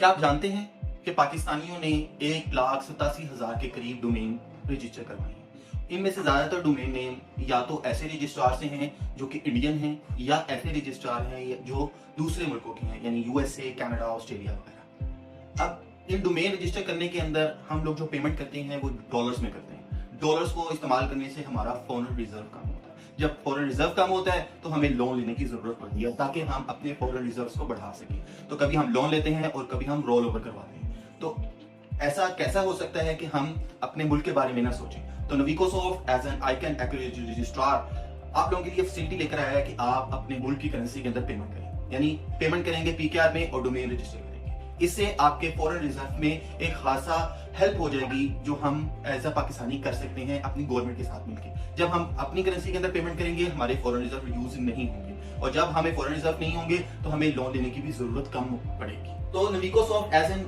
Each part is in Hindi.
क्या आप जानते हैं कि पाकिस्तानियों ने 1,87,000 के करीब डोमेन रजिस्टर करवाए हैं। इनमें से ज्यादातर डोमेन नेम या तो ऐसे रजिस्ट्रार से हैं जो कि इंडियन हैं, या ऐसे रजिस्ट्रार हैं जो दूसरे मुल्कों के हैं, यानी यूएसए, कनाडा, ऑस्ट्रेलिया वगैरह। अब इन डोमेन रजिस्टर करने के अंदर हम लोग जो पेमेंट करते हैं वो डॉलर्स में करते हैं। डॉलर्स को इस्तेमाल करने से हमारा फॉरेन रिजर्व कम होता है। जब फॉरेन रिजर्व कम होता है तो हमें लोन लेने की जरूरत पड़ती है ताकि हम अपने फॉरेन रिजर्व्स को बढ़ा सकें। तो कभी हम लोन लेते हैं और कभी हम रोल ओवर करवाते हैं। तो ऐसा कैसा हो सकता है कि हम अपने मुल्क के बारे में ना सोचें। तो नवीकोसॉफ्ट एज एन आईकैन एक्यूरेसी रजिस्ट्रार आप लोगों के लिए फैसिलिटी लेकर आया है कि आप अपने मुल्क की करेंसी के अंदर पेमेंट करें, यानी पेमेंट करेंगे पीकेआर में और डोमेन रजिस्टर करेंगे। इससे आपके फॉरेन रिजर्व में एक खासा हेल्प हो जाएगी जो हम एज अ पाकिस्तानी कर सकते हैं अपनी गवर्नमेंट के साथ मिलकर। जब हम अपनी करेंसी के अंदर पेमेंट करेंगे हमारे फॉरेन रिजर्व यूज नहीं होंगे, और जब हमें फॉरेन रिजर्व नहीं होंगे तो हमें लोन लेने की भी जरूरत कम पड़ेगी। तो नवीकोसॉफ्ट एज एन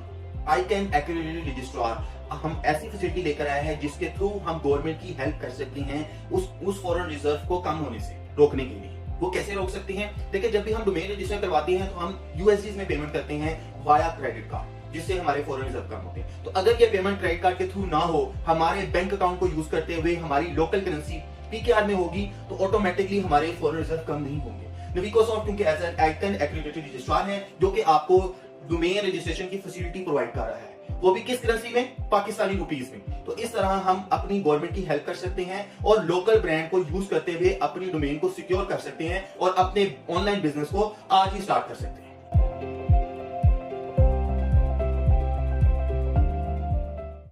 आईकैन एक्यूरेसी रजिस्ट्रार हम ऐसी फैसिलिटी लेकर आए हैं जिसके थ्रू हम गवर्नमेंट की हेल्प कर सकते हैं उस फॉरेन रिजर्व को कम होने से रोकने के लिए। वो कैसे रोक सकते हैं? देखिए, जब भी हम डोमेन रजिस्टर करवाते हैं तो हम यूएसडी में पेमेंट करते हैं वाया क्रेडिट कार्ड, जिससे हमारे फॉरेन रिजर्व कम होते हैं। तो अगर ये पेमेंट क्रेडिट कार्ड के थ्रू ना हो, हमारे बैंक अकाउंट को यूज करते हुए हमारी लोकल करेंसी पीकेआर में होगी, तो ऑटोमेटिकली हमारे फॉरेन रिजर्व कम नहीं होंगे। नवीकोसॉफ्ट क्योंकि एज एन आईकैन एक्रेडिटेड रजिस्ट्रार है जो कि आपको डोमेन रजिस्ट्रेशन की फैसिलिटी प्रोवाइड कर रहा है, वो भी किस करेंसी में? पाकिस्तानी रुपीस में। तो इस तरह हम अपनी गवर्नमेंट की हेल्प कर सकते हैं और लोकल ब्रांड को यूज करते हुए अपनी डोमेन को सिक्योर कर सकते हैं और अपने ऑनलाइन बिजनेस को आज ही स्टार्ट कर सकते हैं।